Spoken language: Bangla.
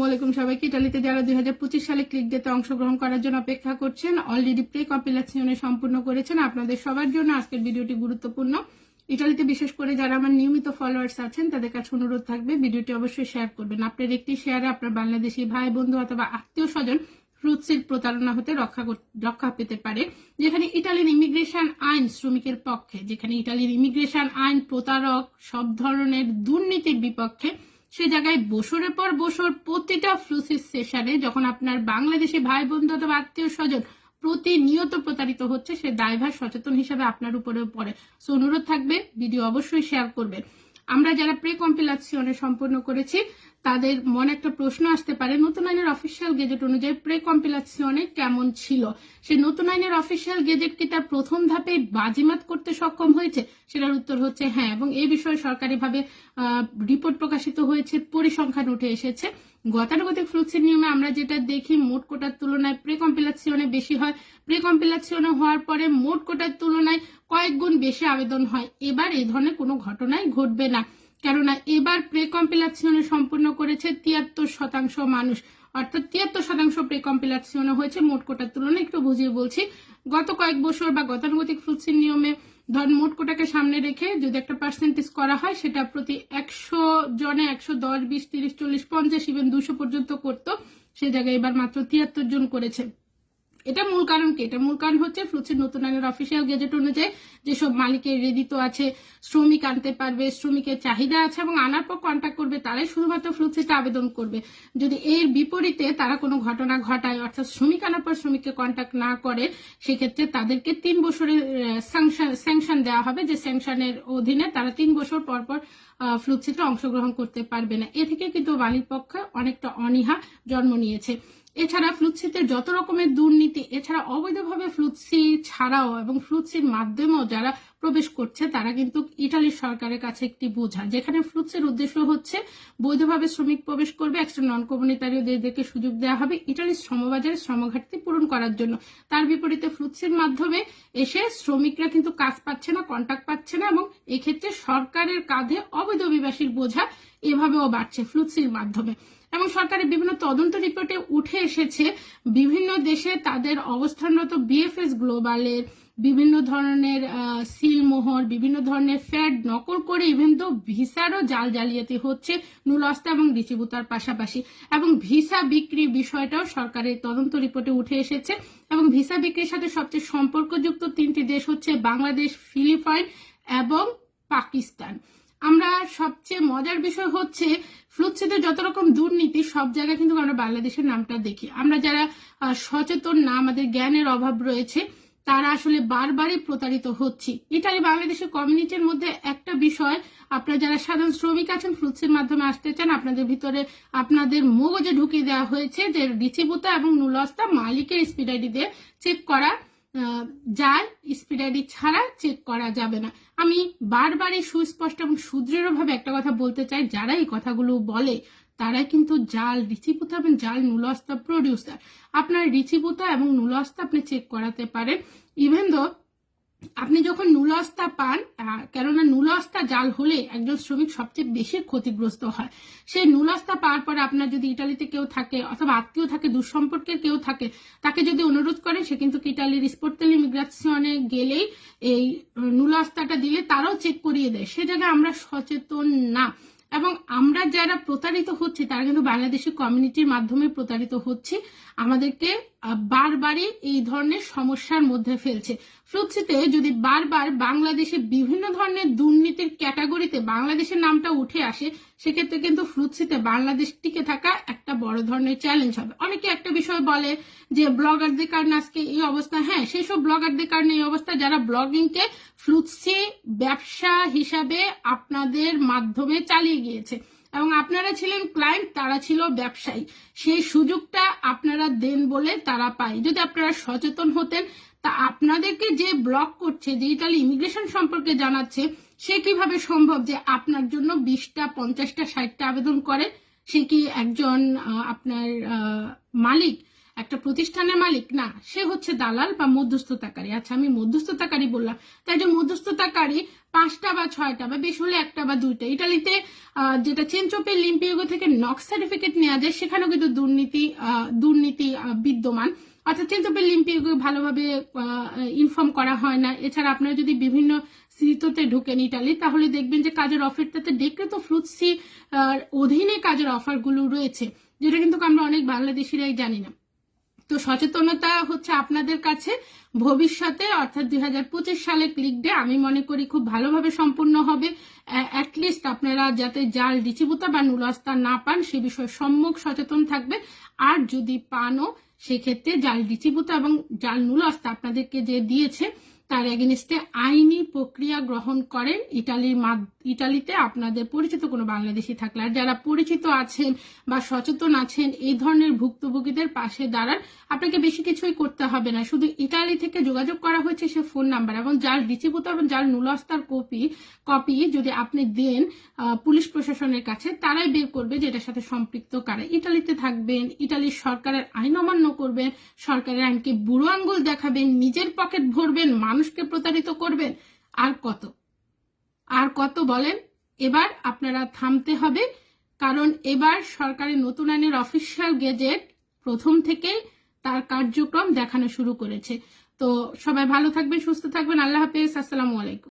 আলাইকুম সবাইকে। ইতালিতে যারা 2025 সালে ক্লিক ডেতে অংশগ্রহণ করার জন্য অপেক্ষা করছেন, অলরেডি প্রে কম্পিলেশনে সম্পূর্ণ করেছেন, আপনাদের সবার জন্য আজকের ভিডিওটি গুরুত্বপূর্ণ। ইতালিতে বিশেষ করে যারা আমার নিয়মিত ফলোয়ার্স আছেন তাদের কাছে অনুরোধ থাকবে ভিডিওটি অবশ্যই শেয়ার করবেন। আপনার একটি শেয়ারে আপনার বাংলাদেশি ভাই বন্ধু অথবা আত্মীয় স্বজন ফ্রুটসির প্রতারণা হতে রক্ষা পেতে পারে। যেখানে ইটালির ইমিগ্রেশন আইন শ্রমিকের পক্ষে, যেখানে ইটালির ইমিগ্রেশন আইন প্রতারক সব ধরনের দুর্নীতির বিপক্ষে, সে জায়গায় বছরের পর বছর প্রতিটা ফ্লুসিস সেশনে যখন আপনার বাংলাদেশি ভাই বন্ধু অথবা আত্মীয় স্বজন প্রতিনিয়ত প্রতারিত হচ্ছে, সে দায়ভার সচেতন হিসাবে আপনার উপরেও পড়ে। সো অনুরোধ থাকবে ভিডিও অবশ্যই শেয়ার করবেন। আমরা যারা প্রে কম্পিলেশনে সম্পূর্ণ করেছি তাদের মনে একটা প্রশ্ন আসতে পারে, নতুন আইনের অফিসিয়াল গেজেট অনুযায়ী প্রে কম্পিলেশনে কেমন ছিল? সে নতুন আইনের অফিসিয়াল গেজেট কি তার প্রথম ধাপে বাজিমাত করতে সক্ষম হয়েছে? সেটার উত্তর হচ্ছে হ্যাঁ, এবং এই বিষয়ে সরকারিভাবে রিপোর্ট প্রকাশিত হয়েছে, পরিসংখ্যান উঠে এসেছে। গতানুগতিক ফ্লুক্সের নিয়মে আমরা যেটা দেখি, মোট কোটার তুলনায় প্রে কম্পিলেশনে বেশি হয়, প্রে কম্পিলেশনে হওয়ার পরে মোট কোটার তুলনায় কয়েক গুণ বেশি আবেদন হয়। এবার এই ধরনের কোনো ঘটনাই ঘটবে না, কেননা এবার প্রে কম্পিলেশনে সম্পূর্ণ করেছে 73% মানুষ, অর্থাৎ 73% প্রে কম্পিলেশনে হয়েছে মোট কোটার তুলনায়। একটু বুঝিয়ে বলছি, গত কয়েক বছর বা গতানুগতিক ফ্লুক্সের নিয়মে ধর মোট কোটাকে সামনে রেখে যদি একটা পার্সেন্টেজ করা হয়, সেটা প্রতি 100 জনে 110, 20, 30, 40, 50 ইভেন 200 পর্যন্ত করতো। সে জায়গায় এবার মাত্র 73 জন করেছে। এটা মূল কারণ কি? এটা মূল কারণ হচ্ছে ফ্লুক্সের নতুন আইনের অফিসিয়াল গেজেট অনুযায়ী যেসব মালিকের রেডিত আছে, শ্রমিক আনতে পারবে, শ্রমিকের চাহিদা আছে এবং আনার পর কন্ট্যাক্ট করবে, তারাই শুধুমাত্র ফ্লুক্সেটা আবেদন করবে। যদি এর বিপরীতে তারা কোনো ঘটনা ঘটায়, অর্থাৎ শ্রমিক আনার পর শ্রমিককে কন্ট্যাক্ট না করে, সেক্ষেত্রে তাদেরকে 3 বছরের স্যাংশন দেওয়া হবে, যে স্যাংশনের অধীনে তারা 3 বছর পর পর ফ্লুক্সিতে অংশগ্রহণ করতে পারবে না। এ থেকে কিন্তু মালিক পক্ষে অনেকটা অনীহা জন্ম নিয়েছে। এছাড়া ফ্লুক্সিতে যত রকমের দুর্নীতি, এছাড়া অবৈধভাবে ফ্লুক্সি ছাড়াও এবং ফ্লুক্সির মাধ্যমেও যারা প্রবেশ করছে, তারা কিন্তু ইটালির সরকারের কাছে একটি বোঝা। যেখানে ফ্লুক্সের উদ্দেশ্য হচ্ছে বৈধভাবে শ্রমিক প্রবেশ করবে, একটা নন কমিউনিটারিদেরকে সুযোগ দেওয়া হবে ইটালির শ্রমবাজারে শ্রমঘাটতি পূরণ করার জন্য। তার বিপরীতে ফ্লুক্সের মাধ্যমে এসে শ্রমিকরা কিন্তু কাজ পাচ্ছে না, কন্ট্রাক্ট পাচ্ছে না, এবং এক্ষেত্রে সরকারের কাঁধে অবৈধ অভিবাসীর বোঝা এভাবেও বাড়ছে ফ্লুক্সির মাধ্যমে। এবং সরকারের বিভিন্ন তদন্ত রিপোর্টে উঠে এসেছে, বিভিন্ন দেশে তাদের অবস্থানরত বিএফএস গ্লোবালের বিভিন্ন ধরনের সিলমোহর, বিভিন্ন ধরনের ফ্যাট নকল করে ইভেন তো ভিসারও জালিয়াতি হচ্ছে নুলস্তা এবং রিচিবুতার পাশাপাশি। এবং ভিসা বিক্রি বিষয়টাও সরকারের তদন্ত রিপোর্টে উঠে এসেছে। এবং ভিসা বিক্রির সাথে সবচেয়ে সম্পর্কযুক্ত 3টি দেশ হচ্ছে বাংলাদেশ, ফিলিপাইন এবং পাকিস্তান। আমরা সবচেয়ে মজার বিষয় হচ্ছে ফ্লুক্সিতে যত রকম দুর্নীতি, সব জায়গায় কিন্তু আমরা বাংলাদেশের নামটা দেখি। আমরা যারা সচেতন না, আমাদের জ্ঞানের অভাব রয়েছে, তারা আসলে বারবারই প্রতারিত হচ্ছি। ইটালি বাংলাদেশের কমিউনিটির মধ্যে একটা বিষয়, আপনারা যারা সাধারণ শ্রমিক আছেন ফ্লুক্সের মাধ্যমে আসতে চান, আপনাদের ভিতরে আপনাদের মগজে ঢুকিয়ে দেওয়া হয়েছে যে রিচিবুতা এবং নুলস্তা মালিকের স্পিড আইডি দিয়ে চেক করা যায়, স্পিড আইডি ছাড়া চেক করা যাবে না। আমি বারবারই সুস্পষ্ট এবং সুদৃঢ়ভাবে একটা কথা বলতে চাই, যারা এই কথাগুলো বলে তারাই কিন্তু জাল রিচিবুতা এবং জাল নুলস্তা প্রডিউসার। আপনার রিচিবুতা এবং নুলস্তা আপনি চেক করাতে পারেন, ইভেন দো আপনি যখন নুলস্তা পান, কেননা নুলস্তা জাল হলে একজন শ্রমিক সবচেয়ে বেশি ক্ষতিগ্রস্ত হয়। সেই নুলস্তা পাওয়ার পরে আপনার যদি ইটালিতে কেউ থাকে অথবা আত্মীয় থাকে, দুঃসম্পর্কের কেউ থাকে, তাকে যদি অনুরোধ করেন, সে কিন্তু ইটালির স্পোর্টেল ইমিগ্রেশনে গেলেই এই নুলস্তাটা দিলে তারাও চেক করিয়ে দেয়। সে জায়গায় আমরা সচেতন না, এবং আমরা যারা প্রতারিত হচ্ছি তারা কিন্তু বাংলাদেশি কমিউনিটির মাধ্যমে প্রতারিত হচ্ছি, আমাদেরকে বারবারই এই ধরনের সমস্যার মধ্যে ফেলছে। ফ্লুক্সিতে যদি বারবার বাংলাদেশে বিভিন্ন ধরনের দুর্নীতির ক্যাটাগরিতে বাংলাদেশের নামটা উঠে আসে, সেক্ষেত্রে কিন্তু ফ্লুক্সিতে বাংলাদেশ টিকে থাকা একটা বড় ধরনের চ্যালেঞ্জ হবে। অনেকে একটা বিষয় বলে যে ব্লগারদের কারণে আজকে এই অবস্থা। হ্যাঁ, সেই সব ব্লগারদের কারণে এই অবস্থা যারা ব্লগিংকে ফ্লুক্সি ব্যবসা হিসাবে আপনাদের মাধ্যমে চালিয়ে গিয়েছে, এবং আপনারা ছিলেন ক্লায়েন্ট, তারা ছিল ব্যবসায়ী। সেই সুযোগটা আপনারা দেন বলে তারা পায়। যদি আপনারা সচেতন হতেন, তা আপনাদেরকে যে ব্লক করছে, যে ইটালি ইমিগ্রেশন সম্পর্কে জানাচ্ছে, সে কিভাবে সম্ভব যে আপনার জন্য 20টা, 50টা, 60টা আবেদন করে? সে কি একজন আপনার মালিক? একটা প্রতিষ্ঠানের মালিক না, সে হচ্ছে দালাল বা মধ্যস্থতাকারী। আচ্ছা, আমি মধ্যস্থতাকারী বললাম, তাই যে মধ্যস্থতাকারী 5টা বা 6টা বা বেশ হলে 1টা বা 2টা। ইটালিতে যেটা চেনচোপে লিম্পিওগো থেকে নক্স সার্টিফিকেট নেওয়া যায়, সেখানেও কিন্তু দুর্নীতি বিদ্যমান। অর্থাৎ চেনচোপে লিম্পিওগো ভালোভাবে ইনফর্ম করা হয় না। এছাড়া আপনারা যদি বিভিন্ন সিটোতে ঢুকেন ইটালি, তাহলে দেখবেন যে কাজের অফারটাতে ডেক্রেতো ফ্লুসি অধীনে কাজের অফারগুলো রয়েছে, যেটা কিন্তু আমরা অনেক বাংলাদেশিরাই জানি না। তো সচেতনতা হচ্ছে আপনাদের কাছে ভবিষ্যতে, অর্থাৎ 2025 সালে ক্লিক ডে আমি মনে করি খুব ভালোভাবে সম্পূর্ণ হবে। অ্যাটলিস্ট আপনারা যাতে জাল ডিচিবুতা বা নুলস্তা না পান সে বিষয়ে সম্যক সচেতন থাকবে। আর যদি পানও, সেক্ষেত্রে জাল ডিচিবুতা এবং জাল নুলস্তা আপনাদেরকে যে দিয়েছে তার এগেনস্টে আইনি প্রক্রিয়া গ্রহণ করেন ইটালিতে আপনাদের পরিচিত কোনো বাংলাদেশি থাকলে। আর যারা পরিচিত আছেন বা সচেতন আছেন এই ধরনের ভুক্তভোগীদের পাশে দাঁড়ান। আপনাকে বেশি কিছুই করতে হবে না, শুধু ইটালি থেকে যোগাযোগ করা হয়েছে সে ফোন নাম্বার এবং জাল ডিচিবুতা এবং জাল নুলস্তার কপি যদি আপনি দেন পুলিশ প্রশাসনের কাছে, তারাই বের করবে যে এটার সাথে সম্পৃক্ত কারা। ইটালিতে থাকবেন, ইটালির সরকারের আইন অমান্য করবেন, সরকারের আইনকে বুড়ো আঙ্গুল দেখাবেন, নিজের পকেট ভরবেন, মানুষকে প্রতারিত করবেন, আর কত বলেন। এবার আপনারা থামতে হবে, কারণ এবার সরকারের নতুন আইনের অফিসিয়াল গেজেট প্রথম থেকেই তার কার্যক্রম দেখানো শুরু করেছে। তো সবাই ভালো থাকবেন, সুস্থ থাকবেন। আল্লাহ হাফেজ, আসসালামু আলাইকুম।